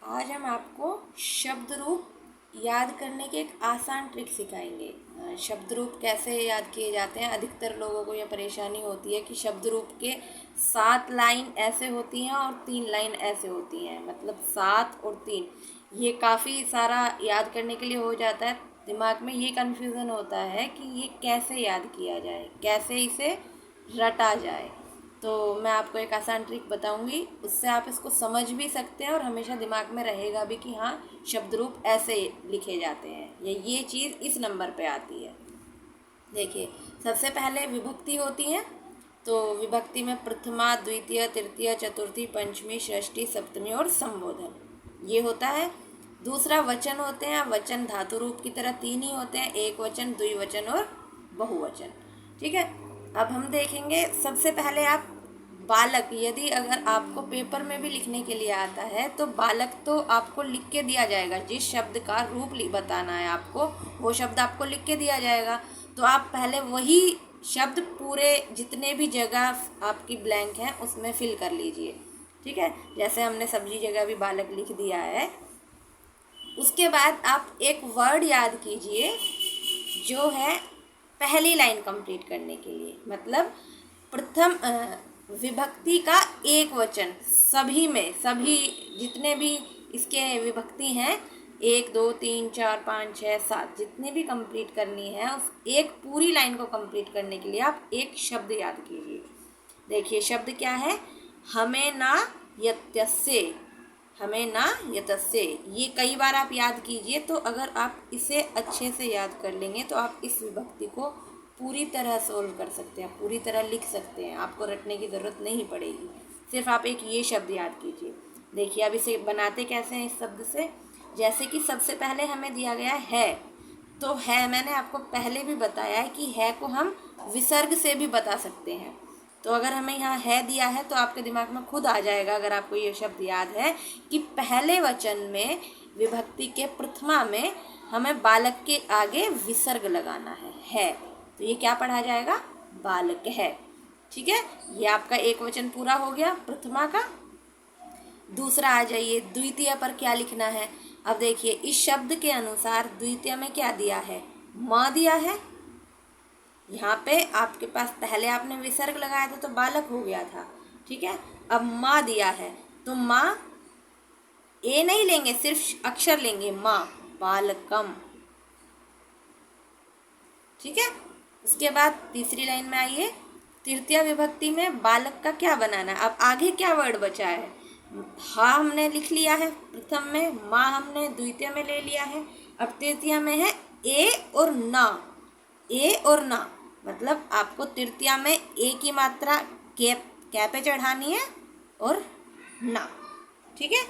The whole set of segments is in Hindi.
आज हम आपको शब्द रूप याद करने के एक आसान ट्रिक सिखाएंगे। शब्द रूप कैसे याद किए जाते हैं। अधिकतर लोगों को यह परेशानी होती है कि शब्द रूप के 7 लाइन ऐसे होती हैं और 3 लाइन ऐसे होती हैं, मतलब 7 और 3 ये काफ़ी सारा याद करने के लिए हो जाता है। दिमाग में ये कन्फ्यूज़न होता है कि ये कैसे याद किया जाए, कैसे इसे रटा जाए। तो मैं आपको एक आसान ट्रिक बताऊंगी, उससे आप इसको समझ भी सकते हैं और हमेशा दिमाग में रहेगा भी कि हाँ, शब्द रूप ऐसे लिखे जाते हैं या ये चीज़ इस नंबर पे आती है। देखिए, सबसे पहले विभक्ति होती है। तो विभक्ति में प्रथमा, द्वितीय, तृतीय, चतुर्थी, पंचमी, षष्ठी, सप्तमी और संबोधन ये होता है। दूसरा वचन होते हैं। वचन धातु रूप की तरह 3 ही होते हैं, एक वचन, द्विवचन और बहुवचन। ठीक है, अब हम देखेंगे सबसे पहले आप बालक। यदि अगर आपको पेपर में भी लिखने के लिए आता है तो बालक तो आपको लिख के दिया जाएगा। जिस शब्द का रूप बताना है आपको, वो शब्द आपको लिख के दिया जाएगा। तो आप पहले वही शब्द पूरे जितने भी जगह आपकी ब्लैंक है उसमें फिल कर लीजिए। ठीक है, जैसे हमने सब्जी जगह भी बालक लिख दिया है। उसके बाद आप एक वर्ड याद कीजिए जो है पहली लाइन कंप्लीट करने के लिए, मतलब प्रथम विभक्ति का एक वचन। सभी जितने भी इसके विभक्ति हैं, 1 2 3 4 5 6 7 जितनी भी कंप्लीट करनी है, उस एक पूरी लाइन को कंप्लीट करने के लिए आप एक शब्द याद कीजिए। देखिए शब्द क्या है, हमें ना यत्यस्य। हमें ना यतस्य, ये कई बार आप याद कीजिए। तो अगर आप इसे अच्छे से याद कर लेंगे तो आप इस विभक्ति को पूरी तरह सोल्व कर सकते हैं, पूरी तरह लिख सकते हैं। आपको रटने की ज़रूरत नहीं पड़ेगी, सिर्फ आप एक ये शब्द याद कीजिए। देखिए अब इसे बनाते कैसे हैं इस शब्द से। जैसे कि सबसे पहले हमें दिया गया है, तो है मैंने आपको पहले भी बताया है कि है को हम विसर्ग से भी बता सकते हैं। तो अगर हमें यहाँ है दिया है तो आपके दिमाग में खुद आ जाएगा, अगर आपको ये शब्द याद है, कि पहले वचन में विभक्ति के प्रथमा में हमें बालक के आगे विसर्ग लगाना है। तो ये क्या पढ़ा जाएगा, बालक है। ठीक है, ये आपका एक वचन पूरा हो गया प्रथमा का। दूसरा आ जाइए, द्वितीय पर क्या लिखना है। अब देखिए इस शब्द के अनुसार द्वितीय में क्या दिया है, माँ दिया है। यहाँ पे आपके पास पहले आपने विसर्ग लगाया था तो बालक हो गया था। ठीक है, अब माँ दिया है तो माँ ए नहीं लेंगे, सिर्फ अक्षर लेंगे, माँ, बालकम। ठीक है, उसके बाद तीसरी लाइन में आइए। तृतीय विभक्ति में बालक का क्या बनाना है। अब आगे क्या वर्ड बचा है, हाँ हमने लिख लिया है प्रथम में, माँ हमने द्वितीय में ले लिया है। अब तृतीय में है ए और ना। ए और ना मतलब आपको तृतीया में ए की मात्रा कै पे चढ़ानी है और ना। ठीक है,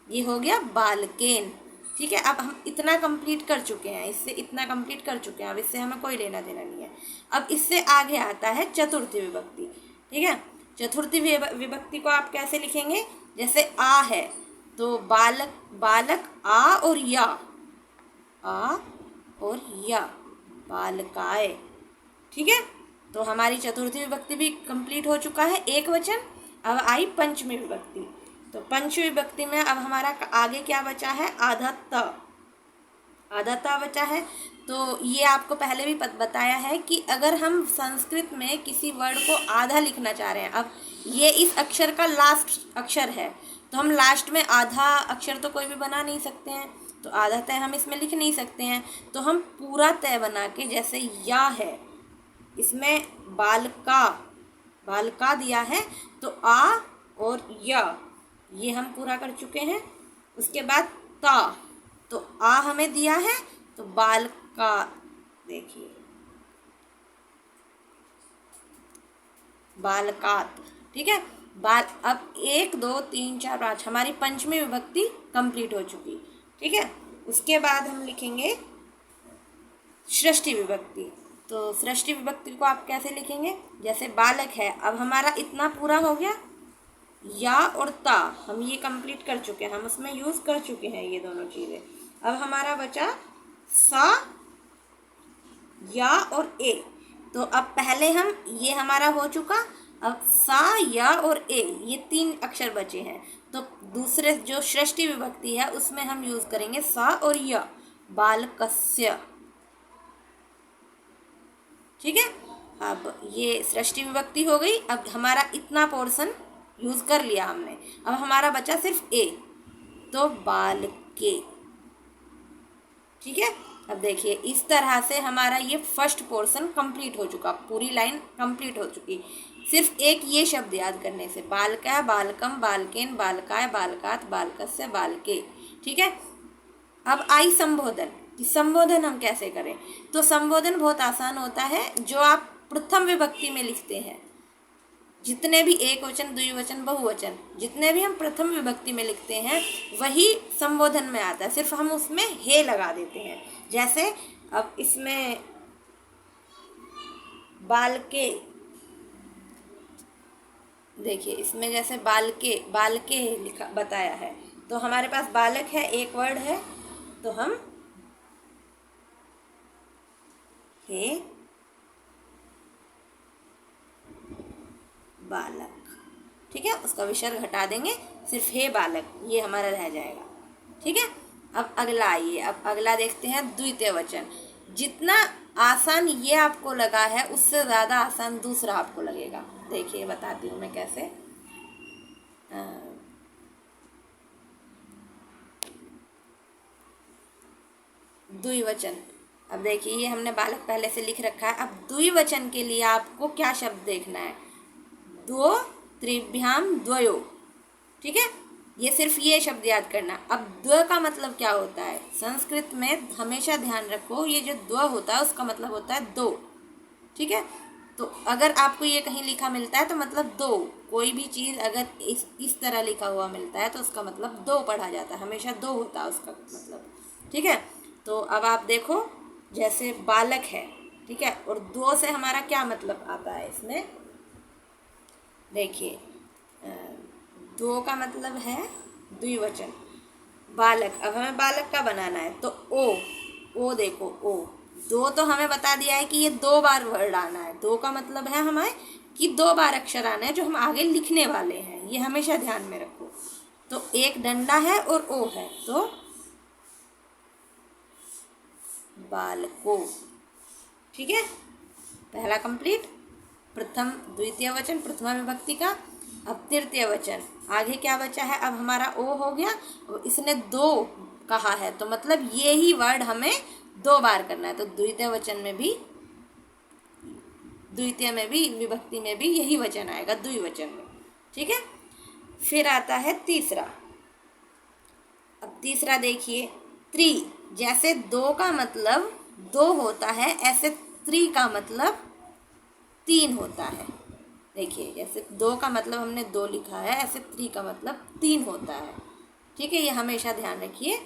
ये हो गया बालकेन। ठीक है, अब हम इतना कंप्लीट कर चुके हैं, इससे इतना कंप्लीट कर चुके हैं। अब इससे हमें कोई लेना देना नहीं है। अब इससे आगे आता है चतुर्थी विभक्ति। ठीक है, चतुर्थी विभक्ति को आप कैसे लिखेंगे, जैसे आ है तो बालक, बालक आ और या, आ और या, बालकाय। ठीक है, तो हमारी चतुर्थी विभक्ति भी कंप्लीट हो चुका है, एक वचन। अब आई पंचमी विभक्ति। तो पंचमी विभक्ति में अब हमारा आगे क्या बचा है, आधा त। आधा त बचा है। तो ये आपको पहले भी बताया है कि अगर हम संस्कृत में किसी वर्ड को आधा लिखना चाह रहे हैं, अब ये इस अक्षर का लास्ट अक्षर है, तो हम लास्ट में आधा अक्षर तो कोई भी बना नहीं सकते हैं, तो आधा तय हम इसमें लिख नहीं सकते हैं। तो हम पूरा तय बना के, जैसे या है, इसमें बालका, बालका दिया है तो आ और या ये हम पूरा कर चुके हैं। उसके बाद ता, तो आ हमें दिया है तो बालका, देखिए बालकात। ठीक है, बाल। अब 1 2 3 4 5 हमारी पंचमी विभक्ति कंप्लीट हो चुकी। ठीक है, उसके बाद हम लिखेंगे षष्ठी विभक्ति। तो षष्ठी विभक्ति को आप कैसे लिखेंगे, जैसे बालक है, अब हमारा इतना पूरा हो गया, या और ता हम ये कंप्लीट कर चुके हैं, हम उसमें यूज़ कर चुके हैं ये दोनों चीज़ें। अब हमारा बचा सा, या और ए। तो अब पहले हम, ये हमारा हो चुका, अब सा, या और ए ये 3 अक्षर बचे हैं। तो दूसरे जो षष्ठी विभक्ति है उसमें हम यूज करेंगे सा और य, बालकस्य। ठीक है, अब ये षष्ठी विभक्ति हो गई। अब हमारा इतना पोर्शन यूज कर लिया हमने, अब हमारा बचा सिर्फ ए, तो बालके। ठीक है, अब देखिए इस तरह से हमारा ये फर्स्ट पोर्शन कंप्लीट हो चुका, पूरी लाइन कंप्लीट हो चुकी। सिर्फ एक ये शब्द याद करने से, बालका, बालकम, बालकेन, बालकाय, बालकात, बालकस्य, बालके। ठीक है, अब आई संबोधन कि संबोधन हम कैसे करें। तो संबोधन बहुत आसान होता है, जो आप प्रथम विभक्ति में लिखते हैं, जितने भी एक वचन, द्विवचन, बहुवचन, जितने भी हम प्रथम विभक्ति में लिखते हैं वही संबोधन में आता है, सिर्फ हम उसमें हे लगा देते हैं। जैसे अब इसमें बालके, देखिए इसमें जैसे बालके, बालके लिखा बताया है, तो हमारे पास बालक है, एक वर्ड है, तो हम हे बालक। ठीक है, उसका विसर्ग हटा देंगे, सिर्फ हे बालक ये हमारा रह जाएगा। ठीक है, अब अगला आइए, अब अगला देखते हैं द्वितीय वचन। जितना आसान ये आपको लगा है उससे ज़्यादा आसान दूसरा आपको लगेगा। देखिए बताती हूँ मैं कैसे। द्विवचन, अब देखिए ये हमने बालक पहले से लिख रखा है। अब द्विवचन के लिए आपको क्या शब्द देखना है, द्वो, त्रिभ्याम, द्वयो। ठीक है, ये सिर्फ ये शब्द याद करना। अब द्व का मतलब क्या होता है, संस्कृत में हमेशा ध्यान रखो, ये जो द्व होता है उसका मतलब होता है दो। ठीक है, तो अगर आपको ये कहीं लिखा मिलता है तो मतलब दो, कोई भी चीज़ अगर इस तरह लिखा हुआ मिलता है तो उसका मतलब दो पढ़ा जाता है, हमेशा दो होता है उसका मतलब। ठीक है, तो अब आप देखो जैसे बालक है, ठीक है, और दो से हमारा क्या मतलब आता है इसमें, देखिए दो का मतलब है द्विवचन, बालक। अब हमें बालक का बनाना है तो ओ देखो ओ, दो तो हमें बता दिया है कि ये दो बार वर्ड आना है, दो का मतलब है हमें कि दो बार अक्षर आना है जो हम आगे लिखने वाले हैं, ये हमेशा ध्यान में रखो। तो एक डंडा है और ओ है, तो बालको। ठीक है, पहला कंप्लीट, प्रथम द्वितीय वचन प्रथमा विभक्ति का। अब तृतीय वचन, आगे क्या बचा है, अब हमारा ओ हो गया, इसने दो कहा है तो मतलब ये ही वर्ड हमें दो बार करना है, तो द्वितीय वचन में भी, द्वितीय में भी, विभक्ति में भी यही वचन आएगा द्विवचन में। ठीक है, फिर आता है तीसरा। अब तीसरा देखिए, त्रि, जैसे दो का मतलब दो होता है ऐसे त्रि का मतलब तीन होता है। देखिए जैसे दो का मतलब हमने दो लिखा है, ऐसे त्रि का मतलब तीन होता है। ठीक है, ये हमेशा ध्यान रखिए।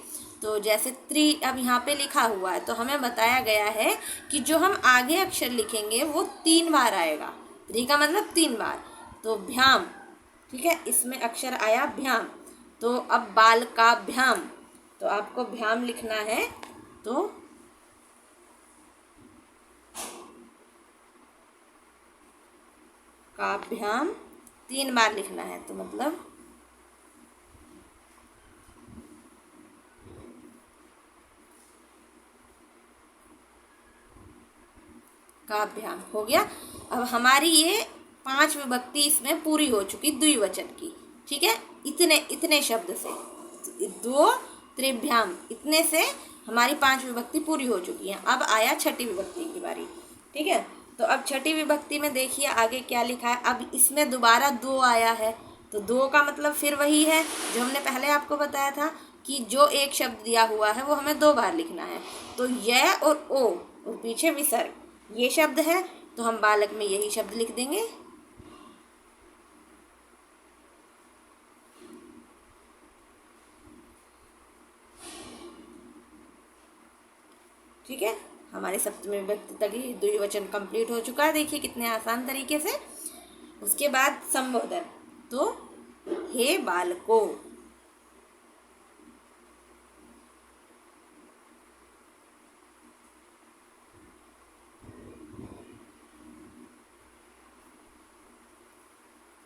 तो जैसे त्रि अब यहाँ पे लिखा हुआ है तो हमें बताया गया है कि जो हम आगे अक्षर लिखेंगे वो तीन बार आएगा, त्रि का मतलब तीन बार, तो भ्याम। ठीक है, इसमें अक्षर आया भ्याम, तो अब बाल का भ्याम, तो आपको भ्याम लिखना है, तो काभ्याम तीन बार लिखना है, तो मतलब काभ्याम हो गया। अब हमारी ये पांच विभक्ति इसमें पूरी हो चुकी द्विवचन की। ठीक है, इतने शब्द से, दो, त्रिभ्याम, इतने से हमारी पांच विभक्ति पूरी हो चुकी है। अब आया छठी विभक्ति की बारी। ठीक है, तो अब छठी विभक्ति में देखिए आगे क्या लिखा है। अब इसमें दोबारा दो आया है, तो दो का मतलब फिर वही है जो हमने पहले आपको बताया था कि जो एक शब्द दिया हुआ है वो हमें दो बार लिखना है। तो य और ओ और पीछे विसर्ग, ये शब्द है तो हम बालक में यही शब्द लिख देंगे। ठीक है, हमारे सप्तमी विभक्ति तक ही द्विवचन कंप्लीट हो चुका है, देखिए कितने आसान तरीके से। उसके बाद संबोधन, तो हे बालको।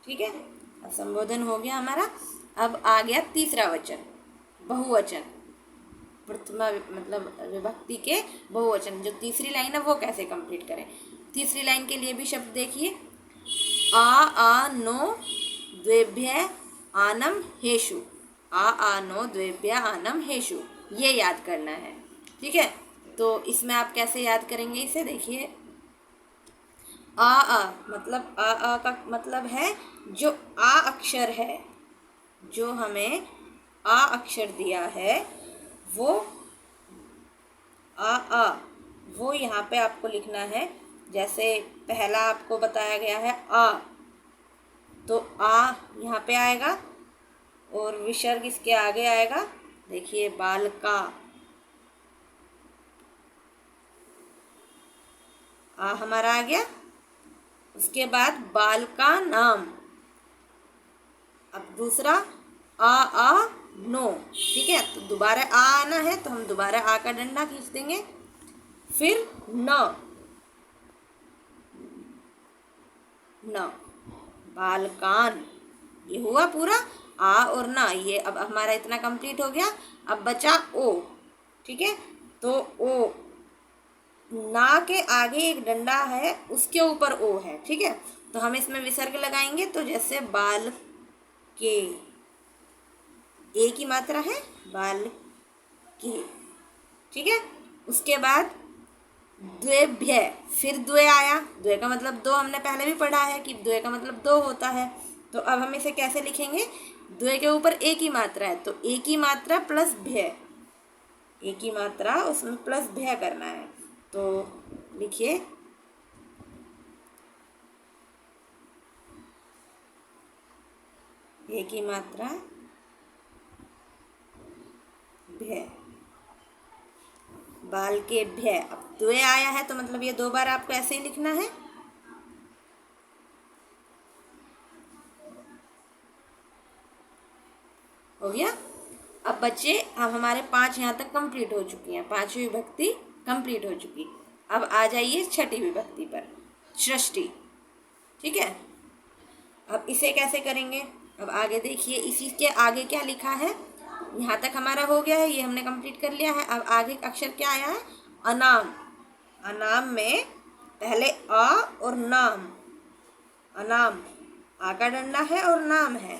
ठीक है, अब संबोधन हो गया हमारा। अब आ गया तीसरा वचन, बहुवचन, प्रथमा मतलब विभक्ति के बहुवचन। जो तीसरी लाइन है वो कैसे कंप्लीट करें। तीसरी लाइन के लिए भी शब्द देखिए, आ नो द्वेभ्य आनम हेशु, आ नो द्वेभ्य आनम हेशु, ये याद करना है। ठीक है, तो इसमें आप कैसे याद करेंगे इसे, देखिए आ मतलब आ का मतलब है जो आ अक्षर है, जो हमें आ अक्षर दिया है वो आ वो यहाँ पे आपको लिखना है। जैसे पहला आपको बताया गया है आ, तो आ यहाँ पे आएगा और विसर्ग इसके आगे आएगा। देखिए बालका, आ हमारा आ गया। उसके बाद बाल का नाम, अब दूसरा आ नो। ठीक है, तो दोबारा आ आना है तो हम दोबारा आ का डंडा खींच देंगे। फिर न बालकान, ये हुआ पूरा आ और ना, ये अब हमारा इतना कंप्लीट हो गया। अब बचा ओ। ठीक है, तो ओ, ना के आगे एक डंडा है उसके ऊपर ओ है। ठीक है, तो हम इसमें विसर्ग लगाएंगे। तो जैसे बाल के, ए की मात्रा है, बाल के। ठीक है, उसके बाद द्वेभ्य, फिर द्वे आया। द्वे का मतलब दो, हमने पहले भी पढ़ा है कि द्वे का मतलब दो होता है। तो अब हम इसे कैसे लिखेंगे, द्वे के ऊपर ए की मात्रा है तो ए की मात्रा प्लस भ्य, ए की मात्रा उसमें प्लस भ्य करना है। तो लिखिए ए की मात्रा भ्य, बाल के भ्य। अब द्वे आया है तो मतलब ये दो बार आपको ऐसे ही लिखना है। हो गया। अब बच्चे, अब हमारे 5 यहाँ तक कंप्लीट हो चुकी हैं, 5वीं विभक्ति कंप्लीट हो चुकी। अब आ जाइए छठी विभक्ति पर, षष्ठी। ठीक है, अब इसे कैसे करेंगे, अब आगे देखिए। इसी के आगे क्या लिखा है, यहाँ तक हमारा हो गया है, ये हमने कंप्लीट कर लिया है। अब आगे अक्षर क्या आया है, अनाम। अनाम में पहले आ और नाम, अनाम, आ का डंडा है और नाम है।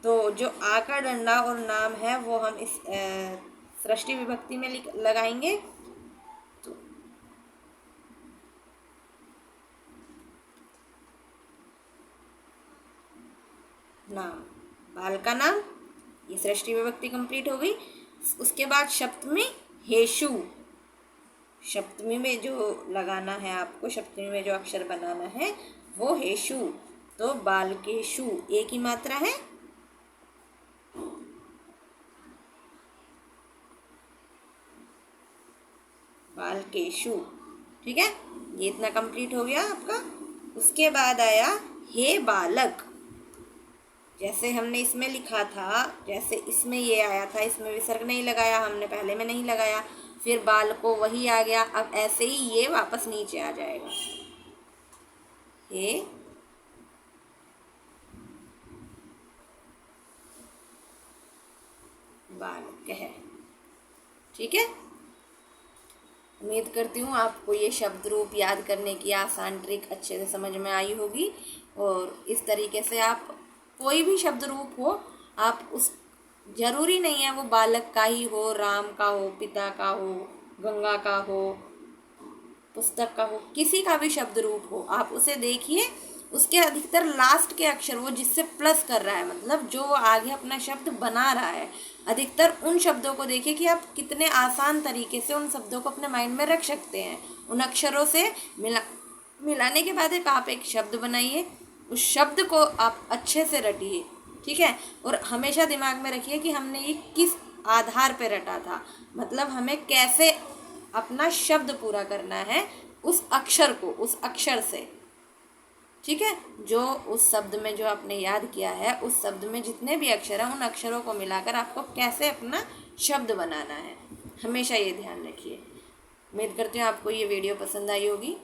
तो जो आ का डंडा और नाम है वो हम इस षष्ठी विभक्ति में लगाएंगे। तो नाम, बाल का नाम, ये षष्ठी विभक्ति कंप्लीट हो गई। उसके बाद सप्तमी हेशु, सप्तमी में जो लगाना है आपको, सप्तमी में जो अक्षर बनाना है वो हेशु। तो बालकेशु, ए की मात्रा है, बालकेशु। ठीक है, ये इतना कंप्लीट हो गया आपका। उसके बाद आया हे बालक। जैसे हमने इसमें लिखा था, जैसे इसमें ये आया था, इसमें विसर्ग नहीं लगाया हमने, पहले में नहीं लगाया, फिर बाल को वही आ गया। अब ऐसे ही ये वापस नीचे आ जाएगा, हे बालक है। ठीक है, उम्मीद करती हूँ आपको ये शब्द रूप याद करने की आसान ट्रिक अच्छे से समझ में आई होगी। और इस तरीके से आप कोई भी शब्द रूप हो, आप उस, जरूरी नहीं है वो बालक का ही हो, राम का हो, पिता का हो, गंगा का हो, पुस्तक का हो, किसी का भी शब्द रूप हो, आप उसे देखिए। उसके अधिकतर लास्ट के अक्षर, वो जिससे प्लस कर रहा है, मतलब जो आगे अपना शब्द बना रहा है, अधिकतर उन शब्दों को देखिए कि आप कितने आसान तरीके से उन शब्दों को अपने माइंड में रख सकते हैं। उन अक्षरों से मिलाने के बाद आप एक शब्द बनाइए, उस शब्द को आप अच्छे से रटिए। ठीक है, और हमेशा दिमाग में रखिए कि हमने ये किस आधार पे रटा था, मतलब हमें कैसे अपना शब्द पूरा करना है उस अक्षर को, उस अक्षर से। ठीक है, जो उस शब्द में जो आपने याद किया है, उस शब्द में जितने भी अक्षर हैं उन अक्षरों को मिलाकर आपको कैसे अपना शब्द बनाना है, हमेशा ये ध्यान रखिए। उम्मीद करती हूँ आपको ये वीडियो पसंद आई होगी।